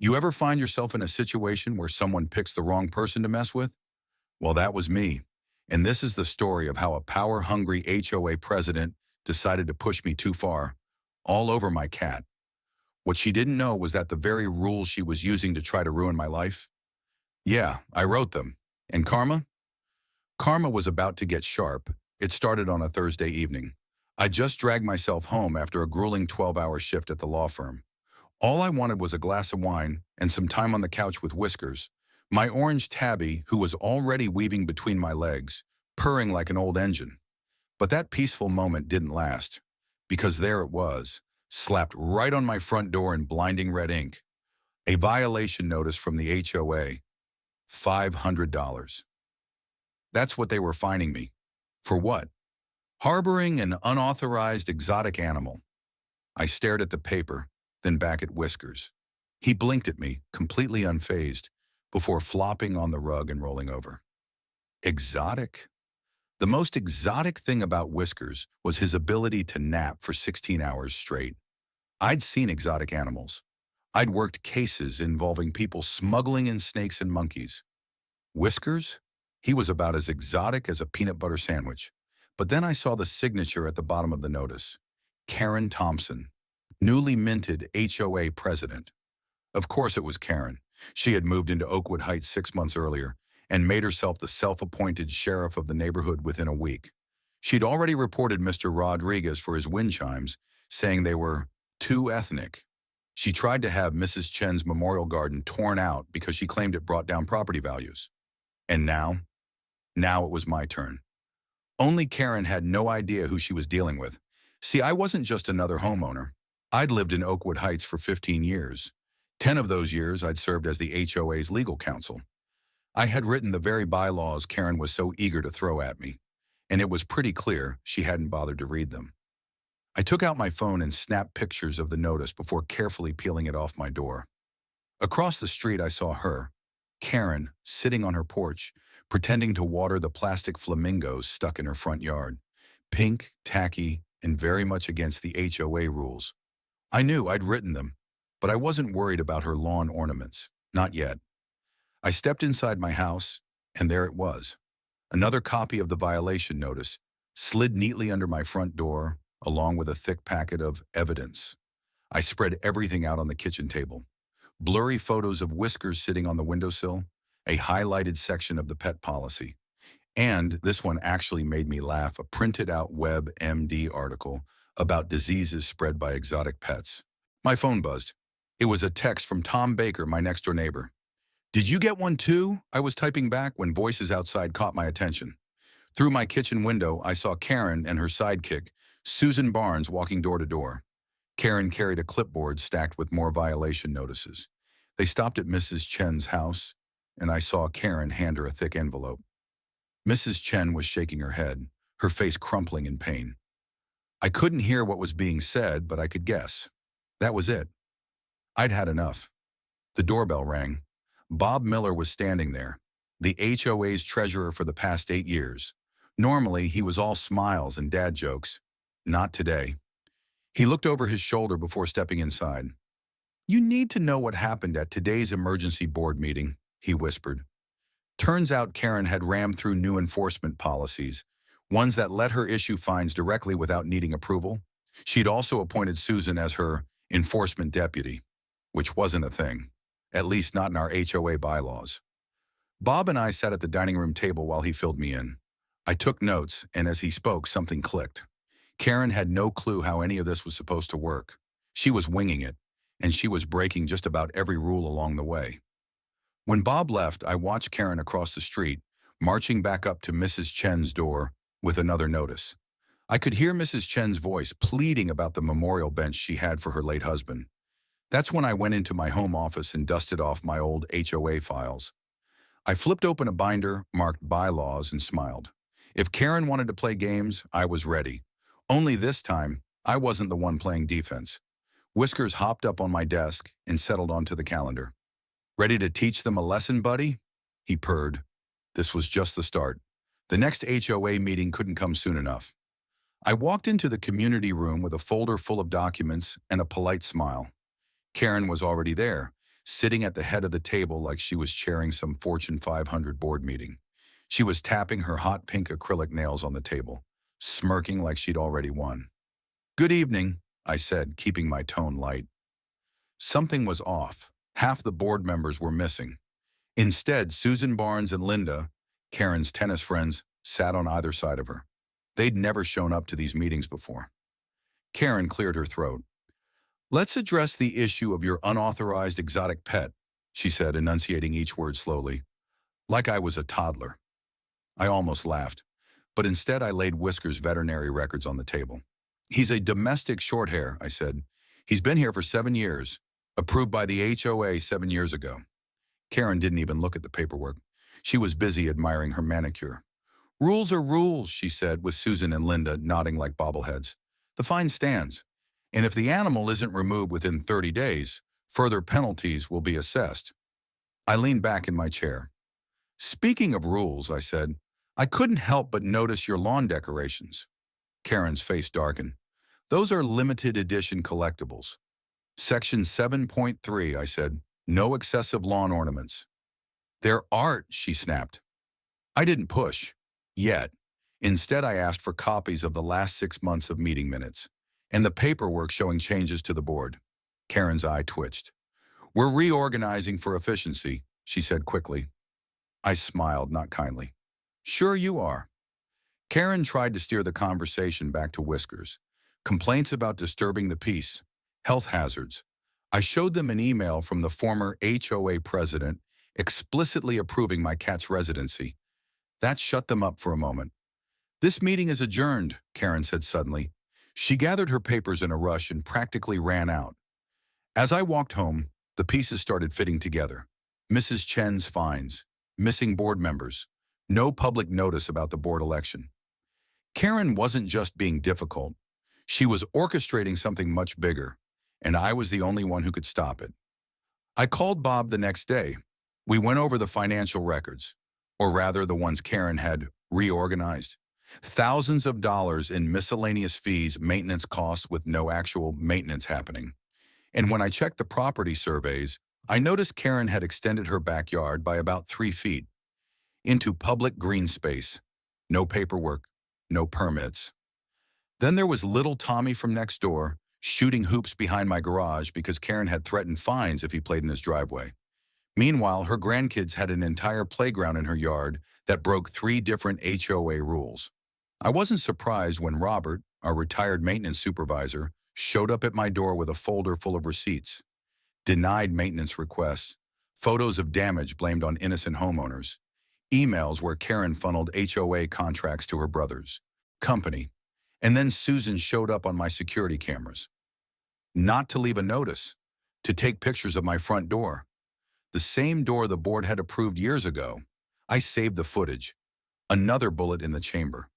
You ever find yourself in a situation where someone picks the wrong person to mess with? Well, that was me. And this is the story of how a power-hungry HOA president decided to push me too far, all over my cat. What she didn't know was that the very rules she was using to try to ruin my life, yeah, I wrote them. And karma? Karma was about to get sharp. It started on a Thursday evening. I just dragged myself home after a grueling 12-hour shift at the law firm. All I wanted was a glass of wine and some time on the couch with Whiskers, my orange tabby who was already weaving between my legs, purring like an old engine. But that peaceful moment didn't last, because there it was, slapped right on my front door in blinding red ink. A violation notice from the HOA, $500. That's what they were fining me. For what? Harboring an unauthorized exotic animal. I stared at the paper, then back at Whiskers. He blinked at me, completely unfazed, before flopping on the rug and rolling over. Exotic? The most exotic thing about Whiskers was his ability to nap for 16 hours straight. I'd seen exotic animals. I'd worked cases involving people smuggling in snakes and monkeys. Whiskers? He was about as exotic as a peanut butter sandwich. But then I saw the signature at the bottom of the notice. Karen Thompson, newly minted HOA president. Of course it was Karen. She had moved into Oakwood Heights 6 months earlier and made herself the self-appointed sheriff of the neighborhood within a week. She'd already reported Mr. Rodriguez for his wind chimes, saying they were too ethnic. She tried to have Mrs. Chen's memorial garden torn out because she claimed it brought down property values. And now it was my turn. Only Karen had no idea who she was dealing with. See, I wasn't just another homeowner. I'd lived in Oakwood Heights for 15 years. 10 of those years I'd served as the HOA's legal counsel. I had written the very bylaws Karen was so eager to throw at me, and it was pretty clear she hadn't bothered to read them. I took out my phone and snapped pictures of the notice before carefully peeling it off my door. Across the street I saw her, Karen, sitting on her porch, pretending to water the plastic flamingos stuck in her front yard, pink, tacky, and very much against the HOA rules. I knew I'd written them, but I wasn't worried about her lawn ornaments. Not yet. I stepped inside my house, and there it was. Another copy of the violation notice, slid neatly under my front door, along with a thick packet of evidence. I spread everything out on the kitchen table. Blurry photos of Whiskers sitting on the windowsill, a highlighted section of the pet policy. And this one actually made me laugh, a printed-out WebMD article about diseases spread by exotic pets. My phone buzzed. It was a text from Tom Baker, my next-door neighbor. "Did you get one too?" I was typing back when voices outside caught my attention. Through my kitchen window, I saw Karen and her sidekick, Susan Barnes, walking door to door. Karen carried a clipboard stacked with more violation notices. They stopped at Mrs. Chen's house, and I saw Karen hand her a thick envelope. Mrs. Chen was shaking her head, her face crumpling in pain. I couldn't hear what was being said, but I could guess. That was it. I'd had enough. The doorbell rang. Bob Miller was standing there, the HOA's treasurer for the past 8 years. Normally, he was all smiles and dad jokes. Not today. He looked over his shoulder before stepping inside. "You need to know what happened at today's emergency board meeting," he whispered. Turns out Karen had rammed through new enforcement policies, ones that let her issue fines directly without needing approval. She'd also appointed Susan as her enforcement deputy, which wasn't a thing, at least not in our HOA bylaws. Bob and I sat at the dining room table while he filled me in. I took notes, and as he spoke, something clicked. Karen had no clue how any of this was supposed to work. She was winging it, and she was breaking just about every rule along the way. When Bob left, I watched Karen across the street, marching back up to Mrs. Chen's door with another notice. I could hear Mrs. Chen's voice pleading about the memorial bench she had for her late husband. That's when I went into my home office and dusted off my old HOA files. I flipped open a binder marked bylaws and smiled. If Karen wanted to play games, I was ready. Only this time, I wasn't the one playing defense. Whiskers hopped up on my desk and settled onto the calendar. "Ready to teach them a lesson, buddy?" He purred. This was just the start. The next HOA meeting couldn't come soon enough. I walked into the community room with a folder full of documents and a polite smile. Karen was already there, sitting at the head of the table like she was chairing some Fortune 500 board meeting. She was tapping her hot pink acrylic nails on the table, smirking like she'd already won. "Good evening," I said, keeping my tone light. Something was off. Half the board members were missing. Instead, Susan Barnes and Linda, Karen's tennis friends, sat on either side of her. They'd never shown up to these meetings before. Karen cleared her throat. "Let's address the issue of your unauthorized exotic pet," she said, enunciating each word slowly, like I was a toddler. I almost laughed, but instead I laid Whisker's veterinary records on the table. "He's a domestic shorthair," I said. "He's been here for 7 years, approved by the HOA 7 years ago." Karen didn't even look at the paperwork. She was busy admiring her manicure. "Rules are rules," she said, with Susan and Linda nodding like bobbleheads. "The fine stands. And if the animal isn't removed within 30 days, further penalties will be assessed." I leaned back in my chair. "Speaking of rules," I said, "I couldn't help but notice your lawn decorations." Karen's face darkened. "Those are limited edition collectibles." "Section 7.3, I said, "no excessive lawn ornaments." "They're art," she snapped. I didn't push. Yet. Instead, I asked for copies of the last 6 months of meeting minutes and the paperwork showing changes to the board. Karen's eye twitched. "We're reorganizing for efficiency," she said quickly. I smiled, not kindly. "Sure you are." Karen tried to steer the conversation back to Whiskers. Complaints about disturbing the peace, health hazards. I showed them an email from the former HOA president explicitly approving my cat's residency. That shut them up for a moment. "This meeting is adjourned," Karen said suddenly. She gathered her papers in a rush and practically ran out. As I walked home, the pieces started fitting together. Mrs. Chen's fines, missing board members, no public notice about the board election. Karen wasn't just being difficult. She was orchestrating something much bigger, and I was the only one who could stop it. I called Bob the next day. We went over the financial records, or rather the ones Karen had reorganized. Thousands of dollars in miscellaneous fees, maintenance costs with no actual maintenance happening. And when I checked the property surveys, I noticed Karen had extended her backyard by about 3 feet into public green space. No paperwork, no permits. Then there was little Tommy from next door, shooting hoops behind my garage because Karen had threatened fines if he played in his driveway. Meanwhile, her grandkids had an entire playground in her yard that broke 3 different HOA rules. I wasn't surprised when Robert, our retired maintenance supervisor, showed up at my door with a folder full of receipts. Denied maintenance requests, photos of damage blamed on innocent homeowners, emails where Karen funneled HOA contracts to her brother's company, and then Susan showed up on my security cameras. Not to leave a notice, to take pictures of my front door. The same door the board had approved years ago. I saved the footage. Another bullet in the chamber.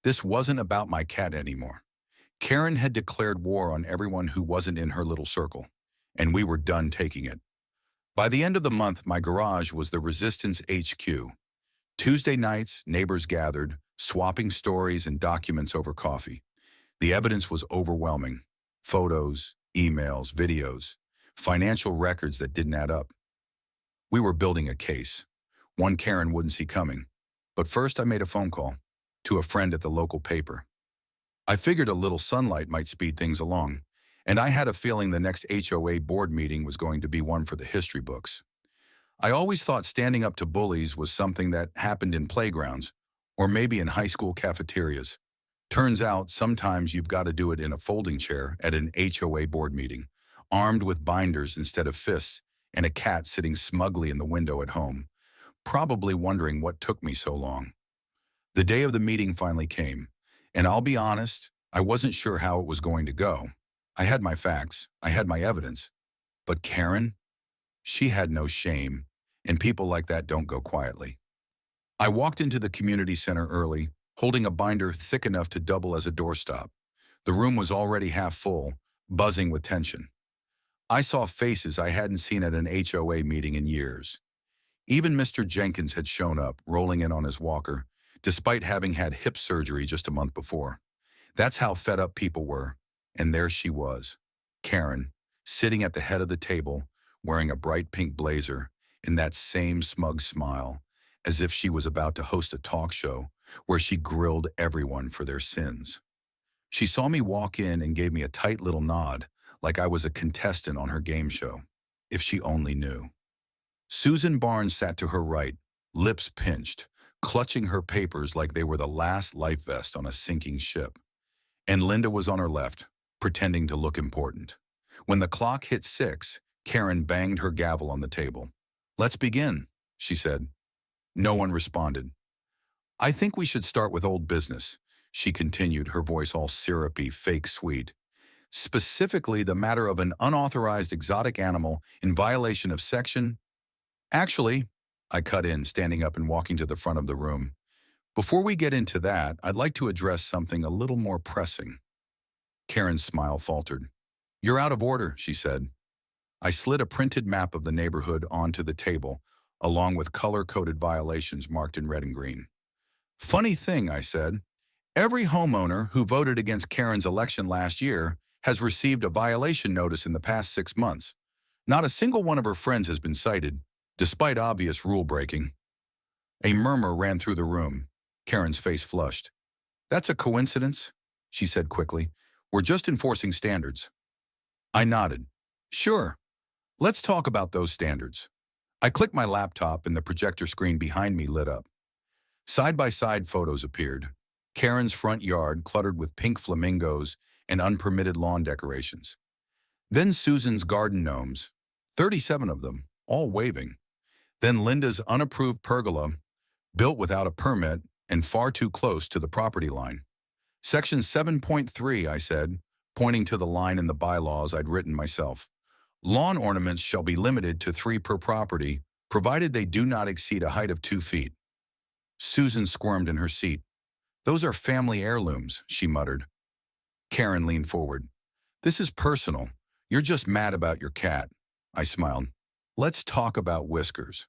This wasn't about my cat anymore. Karen had declared war on everyone who wasn't in her little circle, and we were done taking it. By the end of the month, my garage was the Resistance HQ. Tuesday nights, neighbors gathered, swapping stories and documents over coffee. The evidence was overwhelming. Photos, emails, videos, financial records that didn't add up. We were building a case, one Karen wouldn't see coming. But first I made a phone call to a friend at the local paper. I figured a little sunlight might speed things along, and I had a feeling the next HOA board meeting was going to be one for the history books. I always thought standing up to bullies was something that happened in playgrounds, or maybe in high school cafeterias. Turns out sometimes you've got to do it in a folding chair at an HOA board meeting, armed with binders instead of fists, and a cat sitting smugly in the window at home, probably wondering what took me so long. The day of the meeting finally came, and I'll be honest, I wasn't sure how it was going to go. I had my facts, I had my evidence, but Karen? She had no shame, and people like that don't go quietly. I walked into the community center early, holding a binder thick enough to double as a doorstop. The room was already half full, buzzing with tension. I saw faces I hadn't seen at an HOA meeting in years. Even Mr. Jenkins had shown up, rolling in on his walker, despite having had hip surgery just a month before. That's how fed up people were. And there she was, Karen, sitting at the head of the table, wearing a bright pink blazer and that same smug smile, as if she was about to host a talk show where she grilled everyone for their sins. She saw me walk in and gave me a tight little nod, like I was a contestant on her game show. If she only knew. Susan Barnes sat to her right, lips pinched, clutching her papers like they were the last life vest on a sinking ship. And Linda was on her left, pretending to look important. When the clock hit 6, Karen banged her gavel on the table. "Let's begin," she said. No one responded. "I think we should start with old business," she continued, her voice all syrupy, fake sweet. "Specifically the matter of an unauthorized exotic animal in violation of section—" "Actually," I cut in, standing up and walking to the front of the room, "before we get into that, I'd like to address something a little more pressing." Karen's smile faltered. "You're out of order," she said. I slid a printed map of the neighborhood onto the table, along with color-coded violations marked in red and green. "Funny thing," I said. "Every homeowner who voted against Karen's election last year has received a violation notice in the past 6 months. Not a single one of her friends has been cited, despite obvious rule-breaking." A murmur ran through the room. Karen's face flushed. "That's a coincidence," she said quickly. "We're just enforcing standards." I nodded. "Sure. Let's talk about those standards." I clicked my laptop and the projector screen behind me lit up. Side-by-side photos appeared. Karen's front yard cluttered with pink flamingos and unpermitted lawn decorations. Then Susan's garden gnomes, 37 of them, all waving. Then Linda's unapproved pergola, built without a permit and far too close to the property line. "Section 7.3, I said, pointing to the line in the bylaws I'd written myself. "Lawn ornaments shall be limited to 3 per property, provided they do not exceed a height of 2 feet. Susan squirmed in her seat. "Those are family heirlooms," she muttered. Karen leaned forward. "This is personal. You're just mad about your cat." I smiled. "Let's talk about Whiskers."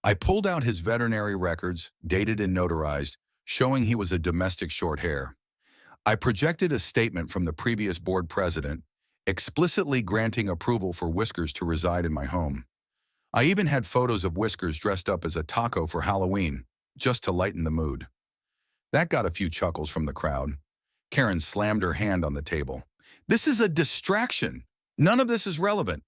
I pulled out his veterinary records, dated and notarized, showing he was a domestic short hair. I projected a statement from the previous board president, explicitly granting approval for Whiskers to reside in my home. I even had photos of Whiskers dressed up as a taco for Halloween, just to lighten the mood. That got a few chuckles from the crowd. Karen slammed her hand on the table. "This is a distraction. None of this is relevant."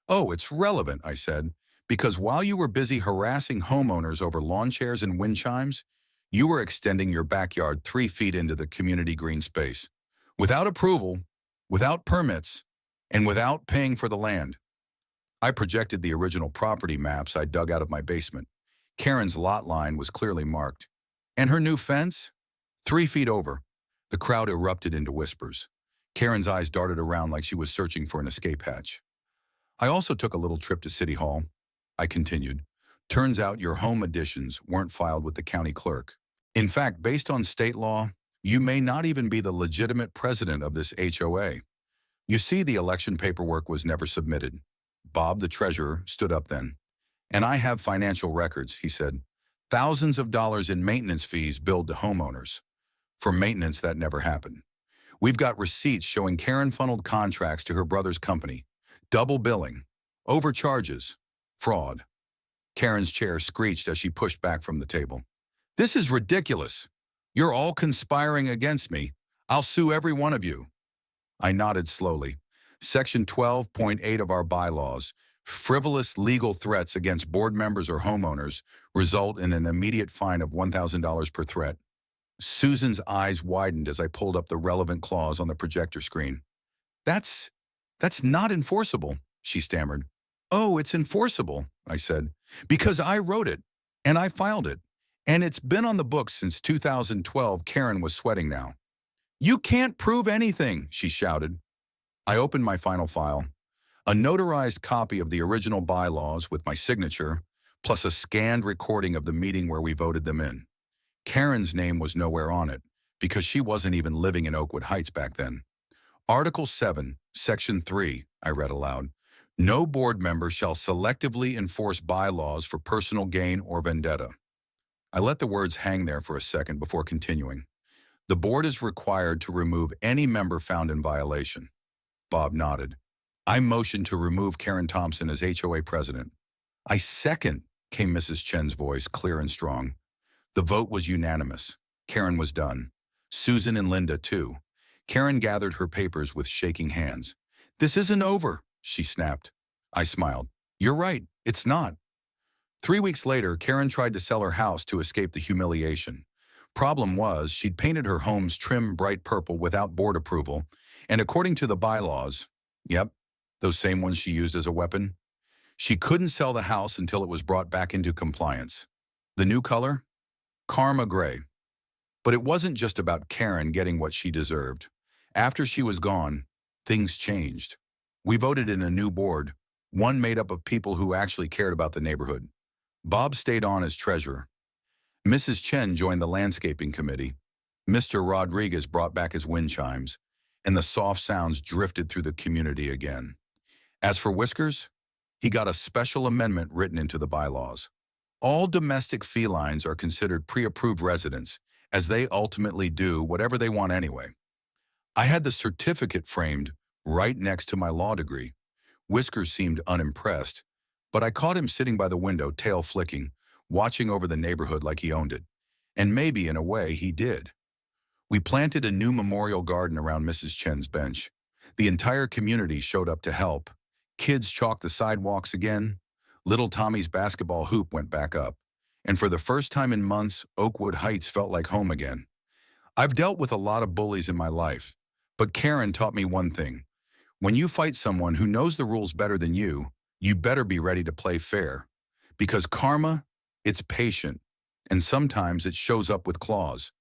"Oh, it's relevant," I said, "because while you were busy harassing homeowners over lawn chairs and wind chimes, you were extending your backyard 3 feet into the community green space. Without approval, without permits, and without paying for the land." I projected the original property maps I dug out of my basement. Karen's lot line was clearly marked. "And her new fence?" 3 feet over. The crowd erupted into whispers. Karen's eyes darted around like she was searching for an escape hatch. "I also took a little trip to City Hall," I continued. "Turns out your home additions weren't filed with the county clerk. In fact, based on state law, you may not even be the legitimate president of this HOA. You see, the election paperwork was never submitted." Bob, the treasurer, stood up then. "And I have financial records," he said. "Thousands of dollars in maintenance fees billed to homeowners. For maintenance that never happened. We've got receipts showing Karen funneled contracts to her brother's company. Double billing. Overcharges. Fraud." Karen's chair screeched as she pushed back from the table. "This is ridiculous. You're all conspiring against me. I'll sue every one of you." I nodded slowly. "Section 12.8 of our bylaws, frivolous legal threats against board members or homeowners result in an immediate fine of $1,000 per threat." Susan's eyes widened as I pulled up the relevant clause on the projector screen. That's not enforceable," she stammered. "Oh, it's enforceable," I said, "because I wrote it, and I filed it, and it's been on the books since 2012. Karen was sweating now. "You can't prove anything," she shouted. I opened my final file, a notarized copy of the original bylaws with my signature, plus a scanned recording of the meeting where we voted them in. Karen's name was nowhere on it, because she wasn't even living in Oakwood Heights back then. "Article 7, Section 3, I read aloud. "No board member shall selectively enforce bylaws for personal gain or vendetta." I let the words hang there for a second before continuing. "The board is required to remove any member found in violation." Bob nodded. I motioned to remove Karen Thompson as HOA president. I second, came Mrs. Chen's voice, clear and strong. The vote was unanimous. Karen was done. Susan and Linda, too. Karen gathered her papers with shaking hands. This isn't over, she snapped. I smiled. You're right, it's not. 3 weeks later, Karen tried to sell her house to escape the humiliation. Problem was, she'd painted her home's trim bright purple without board approval, and according to the bylaws, yep, those same ones she used as a weapon, she couldn't sell the house until it was brought back into compliance. The new color? Karma gray. But it wasn't just about Karen getting what she deserved. After she was gone, things changed. We voted in a new board, one made up of people who actually cared about the neighborhood. Bob stayed on as treasurer. Mrs. Chen joined the landscaping committee. Mr. Rodriguez brought back his wind chimes, and the soft sounds drifted through the community again. As for Whiskers, he got a special amendment written into the bylaws. All domestic felines are considered pre-approved residents, as they ultimately do whatever they want anyway. I had the certificate framed right next to my law degree. Whiskers seemed unimpressed, but I caught him sitting by the window, tail flicking, watching over the neighborhood like he owned it. And maybe, in a way, he did. We planted a new memorial garden around Mrs. Chen's bench. The entire community showed up to help. Kids chalked the sidewalks again. Little Tommy's basketball hoop went back up. And for the first time in months, Oakwood Heights felt like home again. I've dealt with a lot of bullies in my life, but Karen taught me one thing. When you fight someone who knows the rules better than you better be ready to play fair. Because karma, it's patient, and sometimes it shows up with claws.